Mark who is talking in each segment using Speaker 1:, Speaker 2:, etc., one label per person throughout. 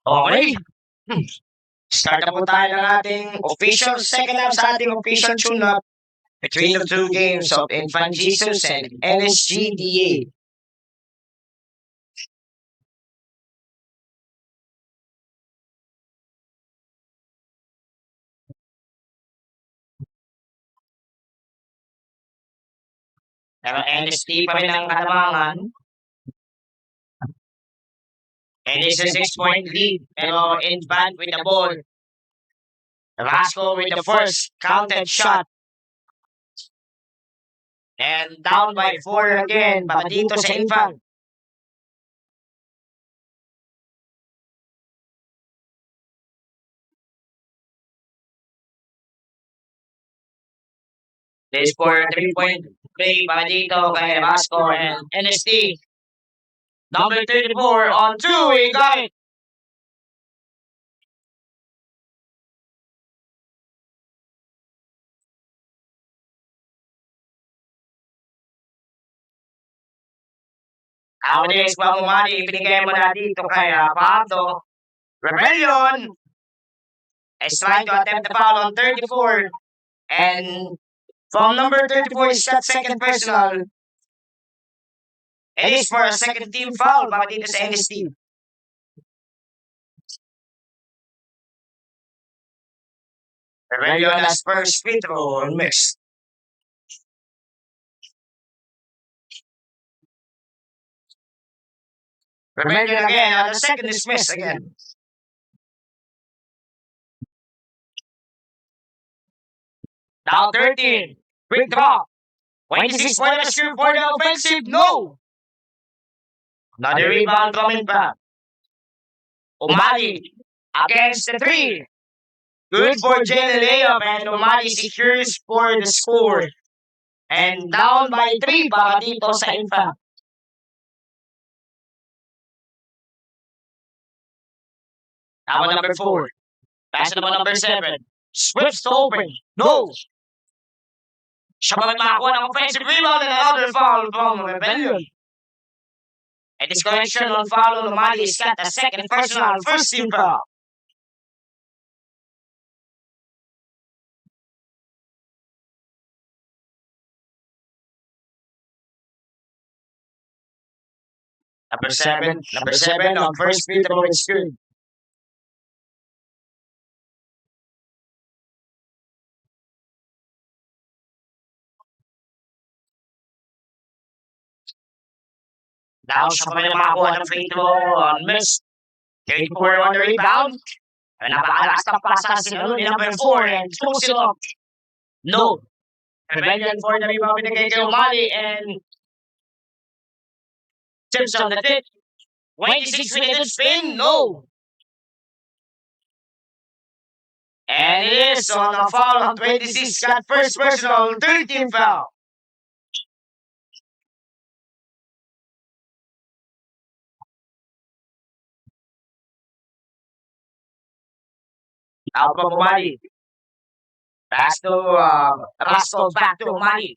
Speaker 1: Okay. Start na po tayo ng ating official second half sa ating official tune-up between the two games of Infant Jesus and NSGDA. Pero NST pa rin ang kalamangan. And it's a 6-point lead. Pero Infant with the ball. Vasco with the first counted shot. And down by 4 again. Baka dito sa Infant. This for a 3-point play baka dito kay Vasco and NST. Number 34 on 2. He got it. Nowadays, Pamumali, ibinigay mo na dito kay Pato. Rebellion is trying to attempt the foul on 34. And from number 34 is that second personal. It is for a second team foul baka dito sa NST. Rebellion as first free throw on miss. Rebellion again on the second is miss again. Now 13. Quick draw. 26 for the shoot for the offensive. No. Another rebound coming back. Umali against the 3. Good for Jalen layup and Umali secures for the score. And down by 3 baka dito sa Infant. Now number 4. Pass naman number 7. Swips to open. No. Siya pa makakuha ng offensive rebound and another foul from Rebellion. A disconnection on foul on Umali is got a second personal first team foul. Number 7 on first free throw is good. Now siya pa rin makakuha ng free throw on miss. 34 on the rebound. And napakalakas ng pasa si number 4 and close it up. No. Rebellion for the rebound binigay kay Umali and tips on the tip. 26 with a spin. No. And it is on a foul on 26. Got first personal 13 foul. Out from Umali. Pass to Rascal back to Umali.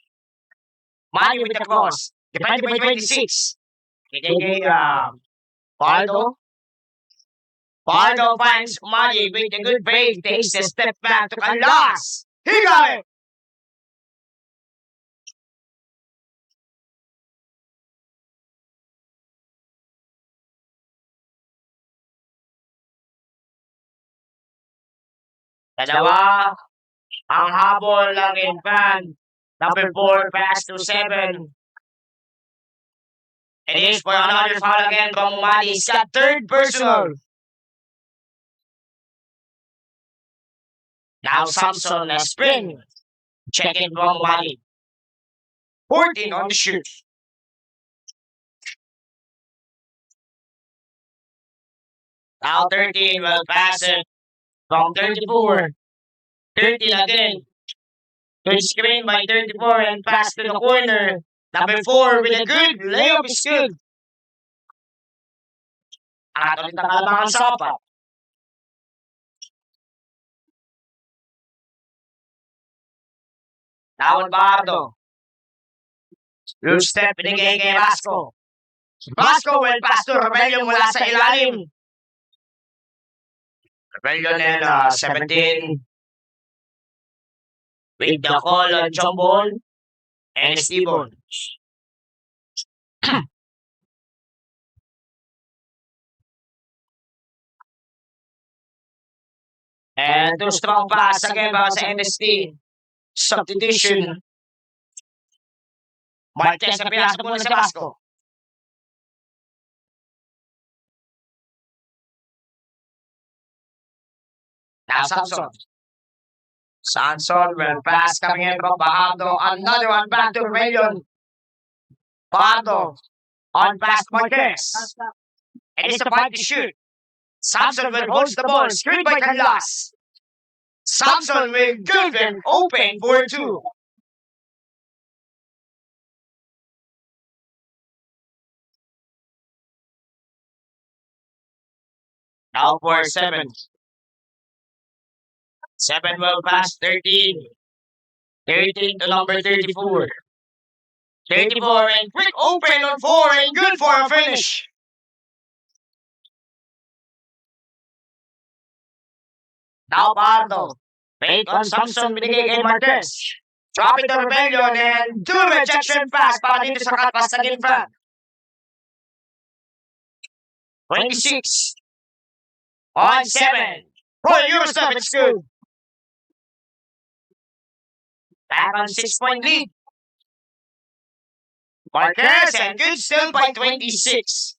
Speaker 1: Umali with the cross. Defended by 26. Kay Pardo. Pardo finds Umali with a good break. Takes a step back to Canlas. He got it. Dalawa ang habol ng Infant. Number 4 pass to 7. It is for another foul again from Umali. He's got third personal. Now Samson a spin. Check in from Umali. 14 on the shoot. Now 13 will pass it from 34. 13 again. Good screen by 34 and pass to the corner. Number 4 with a good layup is good. At ulit ang kalamangan sa apat. Now on Bardo. Good step binigay kay Vasco. Vasco will pass to Rebellion mula sa ilalim. Rebellion and 17 with the call on Jombon and Stevon. And two strong pass again para sa NST. Substitution. Marquez na pinasok muna sa Basco. Now Samson. Samson will pass coming in from Bajardo. Another one back to Rebellion. Bajardo on pass to Marquez. And it's a fight to shoot. Samson will hold the ball. Screen by Canlas. Samson will give him open for two. Now for 7. 7 will pass 13. 13 to number 34. 34 and quick open on 4 and good for a finish. Now Pardo. Fake on Samson binigay kay Marquez. Drop it to Rebellion and do rejection pass para dito sa katpas ng infant. 26 on 7. For Eurostop, it's good. Back on 6-point lead. Marquez and good still by 26.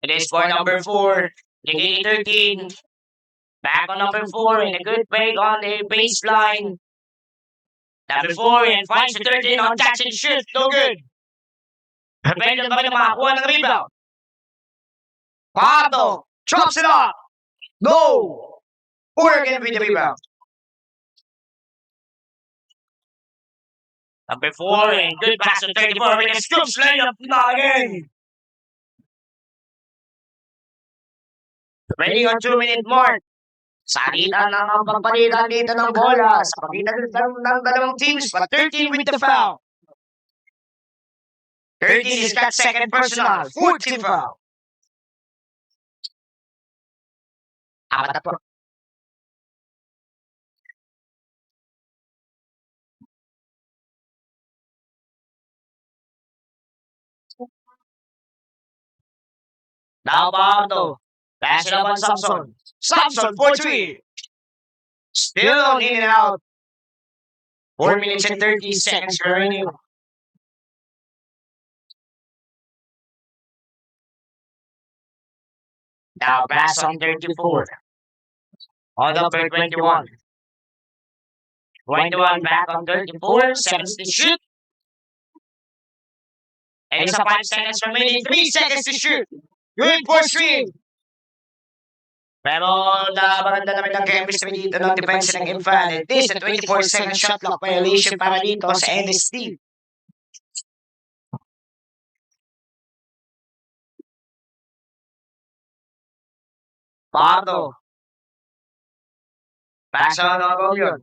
Speaker 1: It is for number 4. Negate 13. Back on number 4 and a good fake on the baseline. Number 4 and finds the 13 on catch and shoot. No good. Rebellion pa rin na makakuha ng rebound. Pardo drops it up. No. 4 again with the rebound. Number 4 and good pass on 34 with a scoops layup. Not again. Ready on 2-minute mark. Sa pagitan ng pagpalitan dito ng bola. Sa pagitan ng dalawang teams. But 13 with the foul. 13 is got second personal. 14 foul. Apat na po. Now Pardo. Pass it up on Samson. Samson for 3. Still on in and out. 4 minutes and 30 seconds remaining. Now pass on 34. On number 21. 21 back on 34. 7 to shoot. And it's a 5 seconds remaining. 3 seconds to shoot. Good for 3. Pero maganda naman ang chemistry dito ng defense ng Infant. It is a 24-second shot clock violation para dito sa NST. Pardo. Pass on Romeo.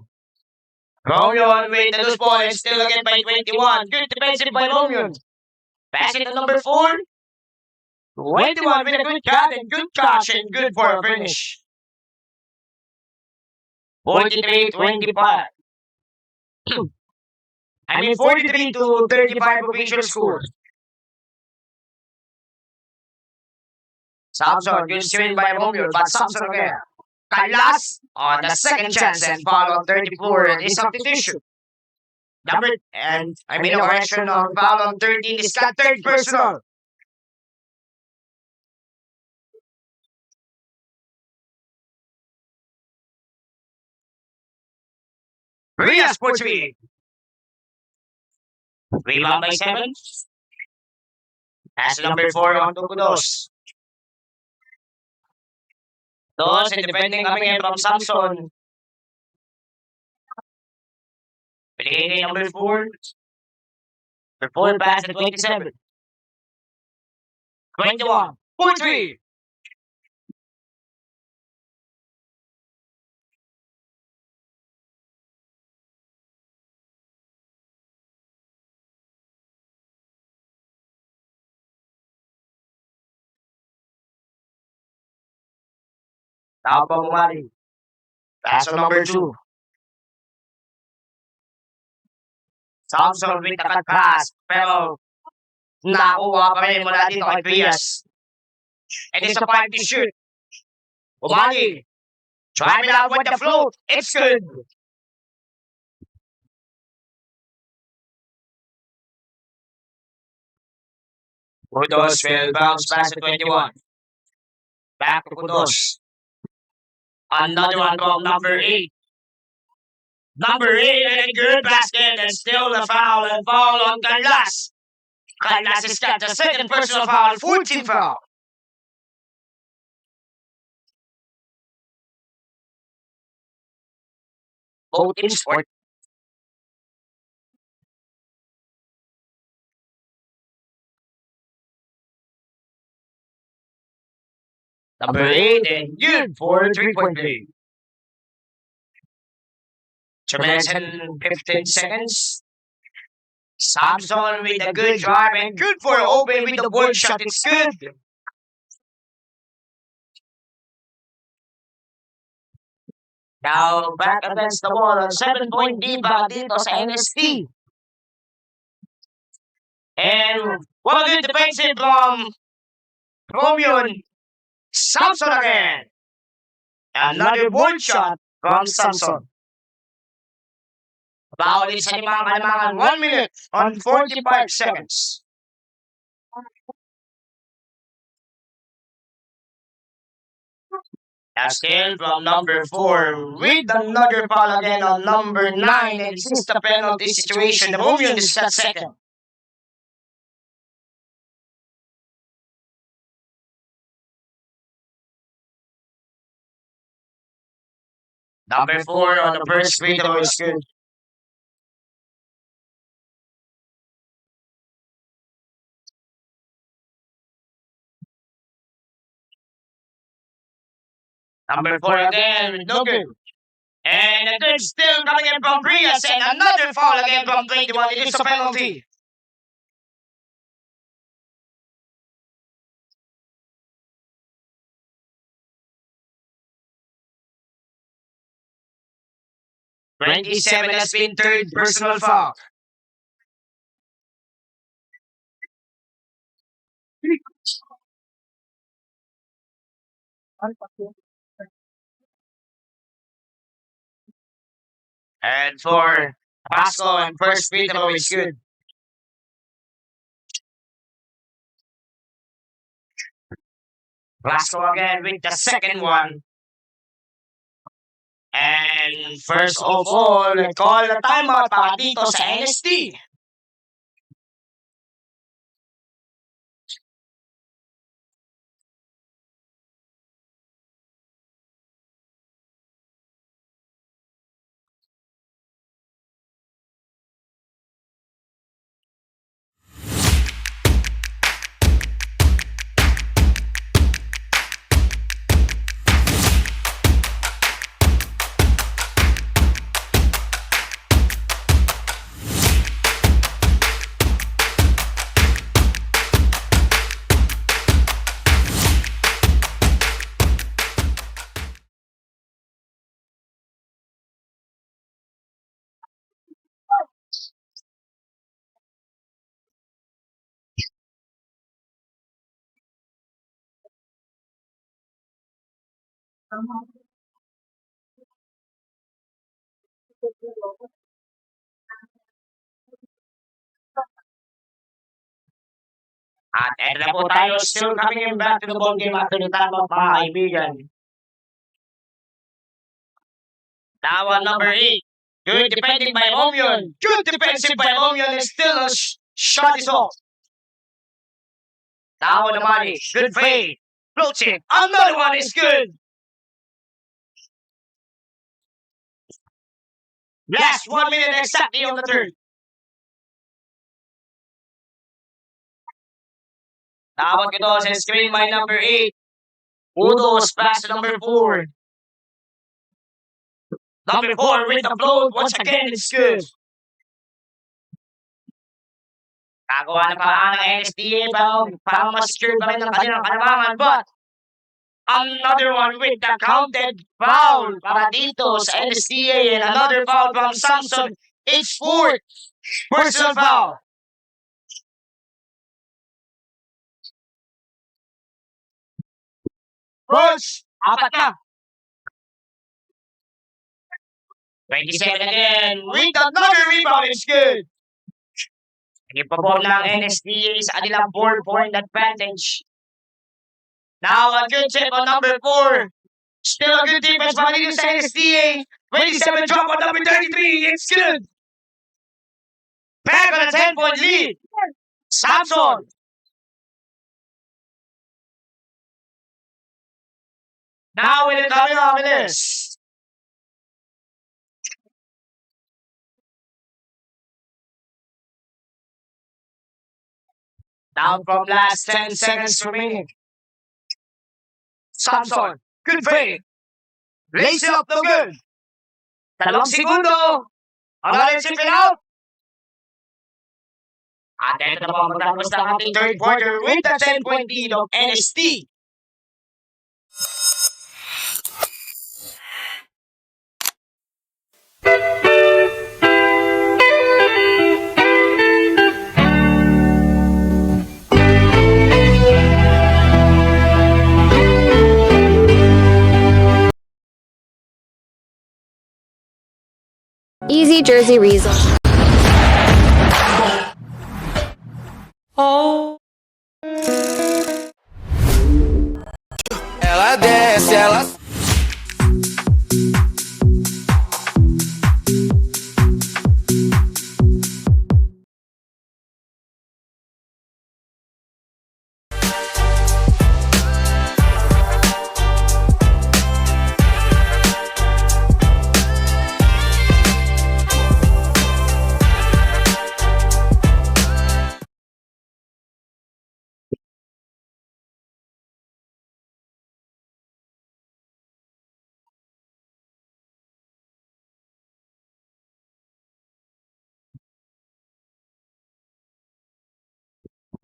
Speaker 1: Romeo with the loose ball and still again by 21. Good defensive by Romeo. Pass it to number 4. 21 with a good cut and good catch and good for a finish. 43-25. 43 to 35 official score. Samson, good swing by Romeo, but Samson again. Canlas on the second chance and foul on 34 and is substitution. Correction on foul on 13 is got third personal. Rias for 3. Rebound by 7. Pass number 4 on Tukudos. Dos and defending coming in from Samson. Pinigay number 4. Number 4 pass to 27. 21. 4-3. Tao pa bumali. Pass on number 2. Samson with the cut pass. Pero nakuha pa rin mula dito kay Prias. It is a 5 to shoot. Bumali. Driving out with the float. It's good. Kudos will bounce back to 21. Back to Kudos. Another one from number 8. Number 8 and a good basket and still a foul and ball on Carlas. Carlas has got the second personal foul, 14 foul. Both in sport. Number 8 and good for a 3-point play. 2 minutes and 15 seconds. Samson with a good drive and good for open with the board shot. It's good. Now back against the wall. 7-point lead back dito sa NST. And what a good defensive from Romion. Samson again. Another board shot from Samson. Foul is sa limang kalamangan. 1 minute on 45 seconds. Still from number 4 with another foul again on number 9. And since the penalty situation, the Romion is at second. Number 4 on the first free throw is good. Number 4 again, no good. And the third still coming in from Prias and another foul again from 21. It is a penalty. "27 has been third personal foul. And for Pasco and first free throw is good. Pasco again with the second one. And first of all, call na timeout para dito sa NST. At eto na po tayo, still coming in back to the ball game after the timeout, mga kaibigan. Now on number 8. Good defending by Romion. Good defensive by Romion and still a shot is off. Now on the money. Good fade. Floats it. Another one is good. Last 1 minute exactly on the third. Tawag ito sa screen by number 8. Udos pass to number 4. Number 4 with the float. Once again, it's good. Kagawa ng paraan ng NSTA para mas-secure pa rin ang kanilang kalamangan. But Another one with the counted foul para dito sa NSTA and another foul from Samson. It's fourth personal foul. Push! Apat na. 27 again with another rebound. It's good. Ipabol ng NSTA sa kanilang 4-point advantage. Now a good tip on number 4. Still a good defense para dito sa NSTA. 27 drop on number 33. It's good. Back on a 10-point lead. Samson. Now with it coming off of this. Down from last 10 seconds remaining. Samson. Good fake. Lace it up no good. 2 segundo. Ang galing chipping out. At ito na mga matapos ng ating third quarter with the 10-point lead of NST.
Speaker 2: Easy Jersey Reason.
Speaker 3: Ela desce, ela.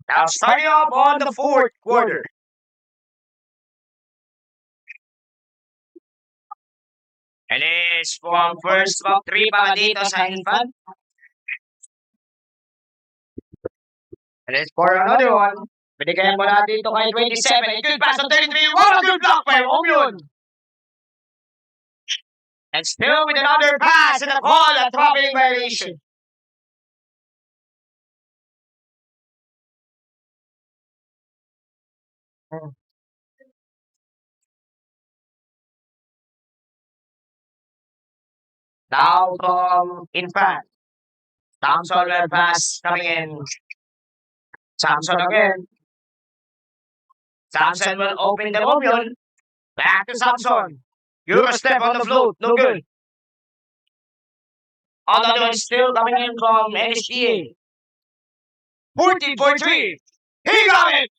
Speaker 1: Now starting off on the fourth quarter. And it's from first of 3 para dito sa Infant. And it's for another one. Binigyan mo na dito kay 27. A good pass on 33. What a good block by Omion. And still with another pass and a call, a traveling violation. Now from Infant. Samson will pass coming in. Samson again. Samson will open the Omion. Back to Samson. Euro step on the float. No good. Another one still coming in from NSTA. 14-3. He got it.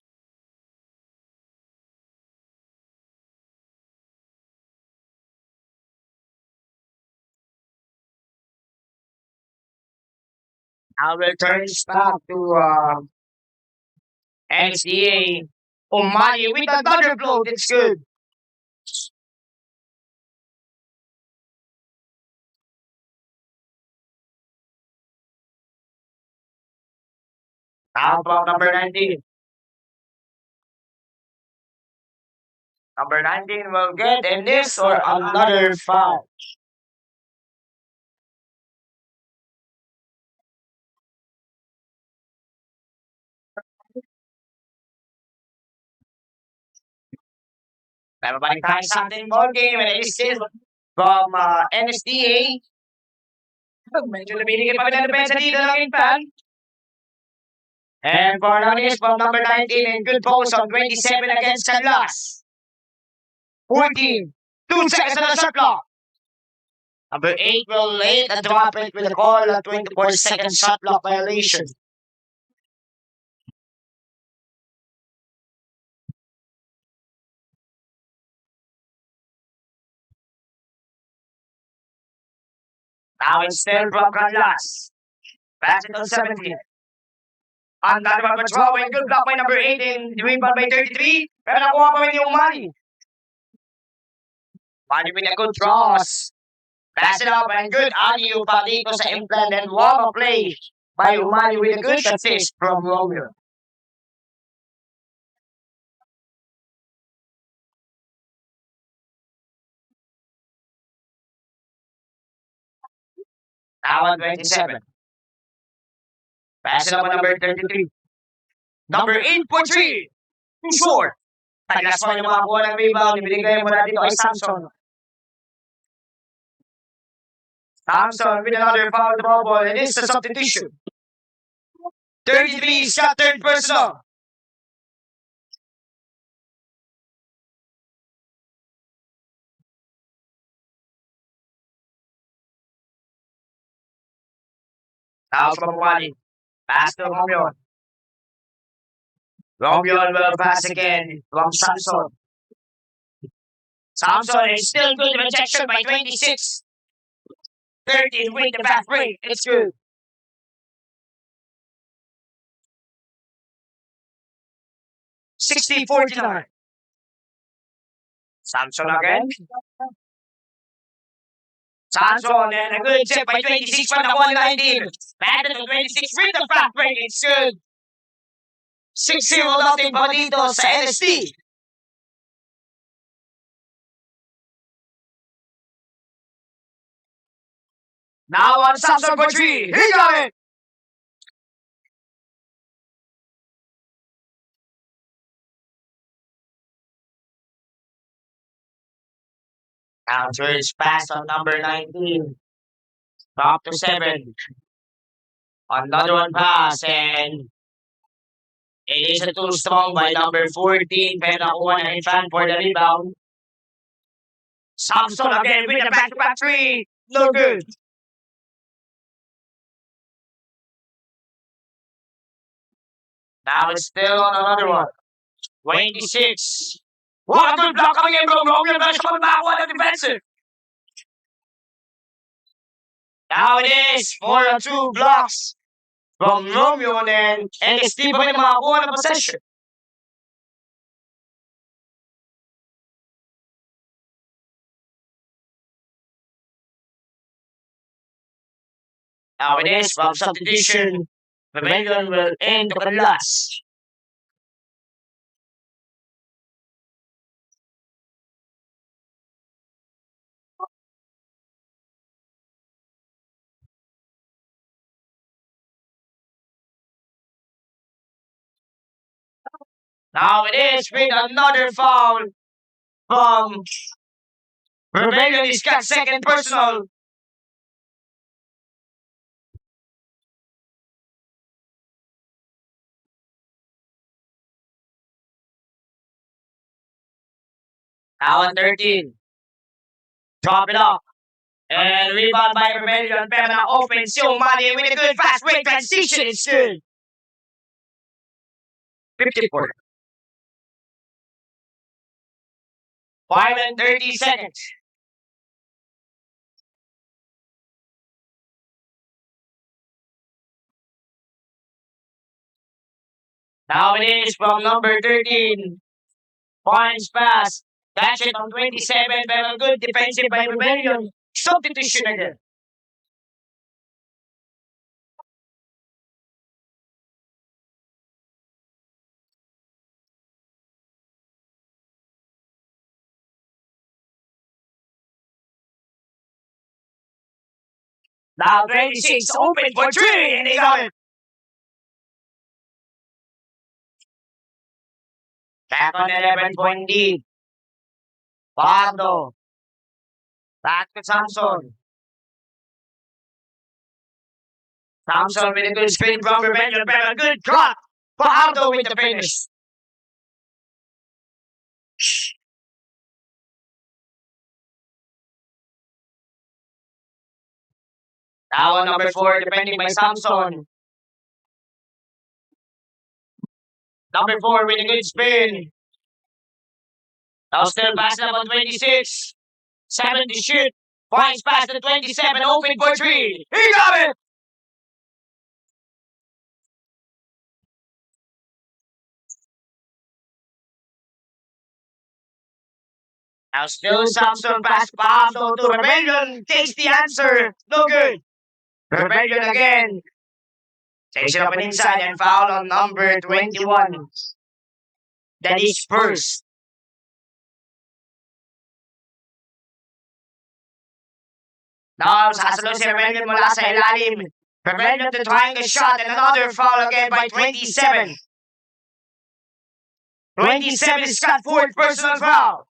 Speaker 1: Now returns back to NSTA. Umali with another blow. It's good. Now from number 19. Number 19 will get in this or another foul. Everybody trying something ball game and it is still from NSTA. Medyo lumilingin pa rin ang depensa dito ng Infant. And for naman is from number 19 and good post on 27 against Canlas. 14. 2 seconds on the shot clock. Number 8 will late and drop it with a call at 24-second shot clock violation. Now it's still from Canlas. Pass it on 17. Ang dami pa patrol. Good block by number 8 and rebound by 33. Pero nakuha pa rin yung Umali. Money with a good cross. Pass it up and good audio pa dito sa implant and warm-up play by Umani with a good assist from Romeo. Now on 27. Pass it up on number 33. Number 8.3. Too short. Taglas pa rin yung mga kuha ng rebound. Ibinigay mo na dito kay Samson. Samson with another foul trouble and it's a substitution. 33 shot third personal. Now from Umani. Pass to Romeo. Romeo will pass again from Samson. Samson is still good rejection by 26. 13 with the fast break. It's good. 60-49. Samson again. Samson and a good chip by 26 from the 119. Batted to 26 with the fast break. It's good. 6-0 natin pa dito sa NST. Now on Samson for 3. He got it. Counter is pass on number 19. Top to 7. Another one pass and it is a too strong by number 14. Pero nakuha na Infan for the rebound. Samson again with a back-to-back 3. No good. Now it's still on another one. 26. What a good block coming in from Romeo. Better coming back on the defensive. Now it is 4-2 blocks from Romeo and NST pa rin makakuha ng possession. Now it is from substitution. Rebellion will end to last. Now it is with another foul from Rebellion. He's got second personal. Now on 13. Drop it up. And rebound by Rebellion. Pero na open si Umani with a good fast break transition. It's good. 54. 5 and 30 seconds. Now it is from number 13. Points pass. Catch it on 27. Pero good defensive by Rebellion. Substitution again. Now 26 open for 3 and they got it. Back on 11-point lead. Pardo. Back to Samson. Samson with a good spin from Rebellion. Pero a good cut. Pardo with the finish. Now on number 4, defending by Samson. Number 4 with a good spin. Now still passing up on 26. 7 to shoot. Points pass to 27. Open for 3. He got it! Now still Samson pass Pablo to Rebellion. Takes the answer. No good. Rebellion again. Takes it up and inside and foul on number 21. That is first. Now, sasalo si Rebellion mula sa ilalim. Rebellion to trying a shot and another foul again by 27. 27 is Scott Ford, personal foul.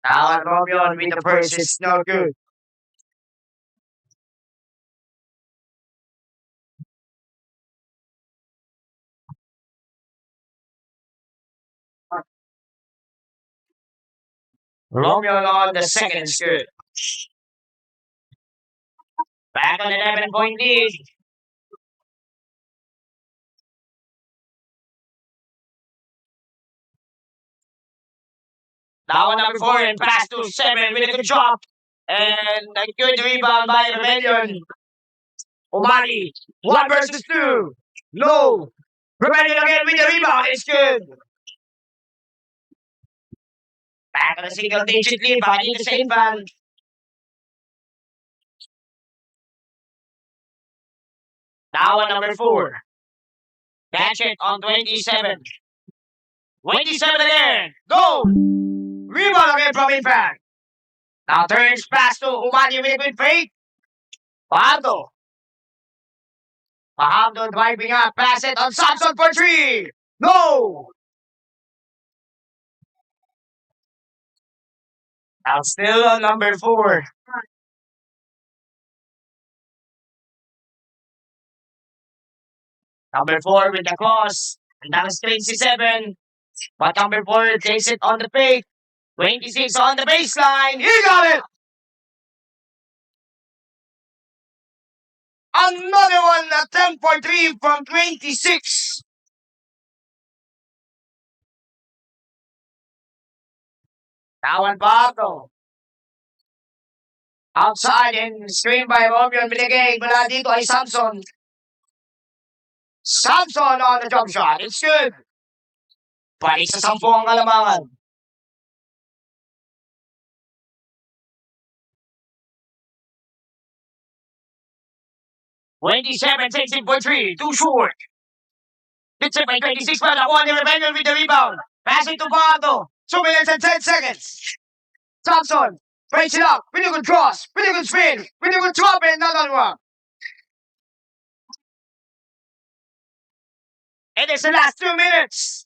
Speaker 1: Now, Romeo with the first is no good. Romeo on the second is good. Back on 11-point lead. Now on number 4 and pass to 7 with a good drop. And a good rebound by Rebellion. Omani, 1 versus 2. No. Rebellion again with the rebound. It's good. Back on the single digit lead by the same fan. Now on number 4. Catch it on 27. 27 again. Go. Rebound again from Infant. Now turns pass to Umani with a good fake. Fajardo. Fajardo driving up. Pass it on Samson for 3. No. Now still on number 4. Number 4 with the cross. And that was 27. But number 4 takes it on the fake. 26 on the baseline. He got it. Another one, a 10 for 3 from 26. Now on Pablo. Outside and screened by Romeo and binigay mula dito ay Samson. Samson on the jump shot. It's good. Balik sa 10 ang kalamangan. "27 takes it for 3. Too short. It's it by 26 pa. Nakuha ni Rebellion with the rebound. Pass it to Pardo. 2 minutes and 10 seconds. Samson breaks it up. Really good cross. Really good spin. Really good drop and another one. And it's the last 2 minutes.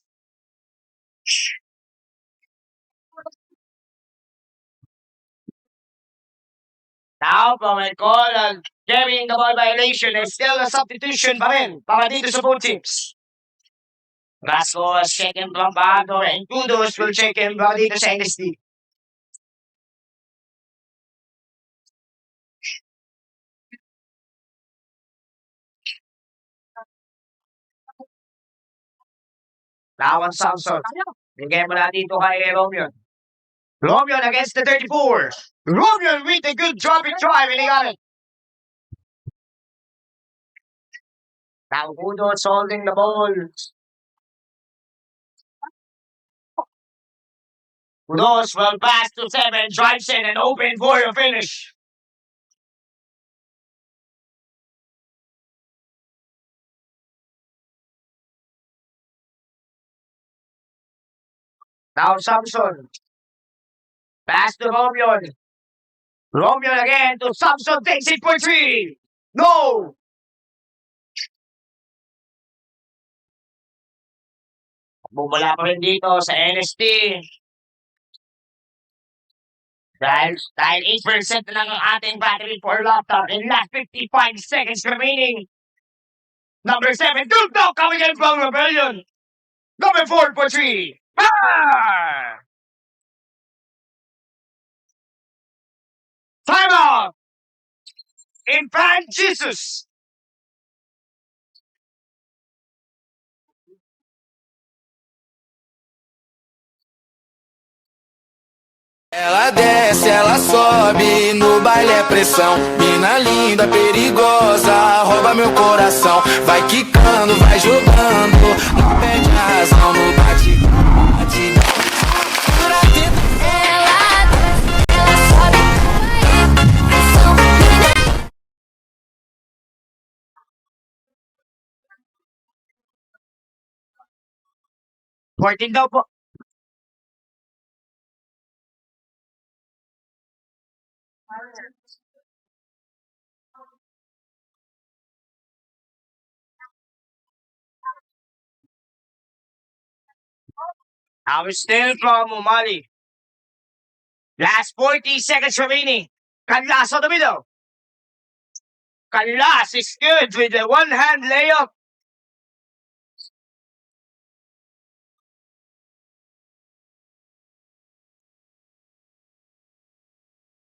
Speaker 1: Now, from a call and carrying the ball violation, there's still a substitution pa rin para dito sa both teams. Vasco has taken from Bago and Kudos will check him para dito sa NSD. Now on Samson. Bigay mo na dito kay Romeo. Romeo against the 34. Romeo with a good dropping drive and he got it. Now Kudos holding the ball. Kudos will pass to 7, drives in and open for a finish. Now Samson. Pass to Romeo. Romeo again to Samson. Takes it for 3. No! Bumula pa rin dito sa NST. Dahil 8% na lang ang ating battery for laptop in last 55 seconds remaining. Number 7, good dog coming in from Rebellion. Number 4 for 3. Ah! Time out! Infant Jesus.
Speaker 3: Ela desce, ela sobe no baile é pressão. Mina linda, perigosa, rouba meu coração. Vai quicando, vai jogando, não perde a razão no bate.
Speaker 2: Ela sobe aí, pressão, mina.
Speaker 1: 14 daw po. Now it's still from Umali. Last 40 seconds remaining. Canlas on the middle. Canlas is good with the one-hand layup.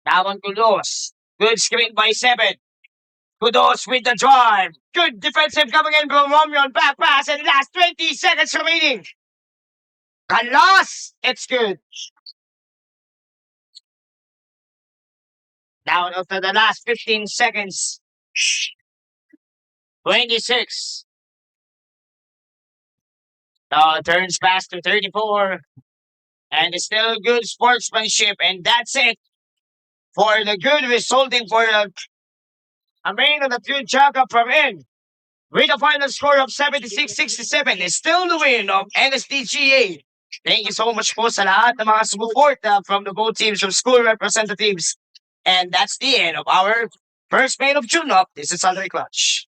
Speaker 1: Now on Kudos. Good screen by 7. Kudos with the drive. Good defensive coming in from Romion. Back pass and last 20 seconds remaining. Canlas, it's good. Down after the last 15 seconds. 26. Turns past to 34. And it's still good sportsmanship. And that's it for the good resulting for a main of the third checkup from in. With a final score of 76-67, is still the win of NSDGA. Thank you so much po sa lahat ng mga support from the both teams from school representatives. And that's the end of our first main of tune-up. This is Andre Clutch.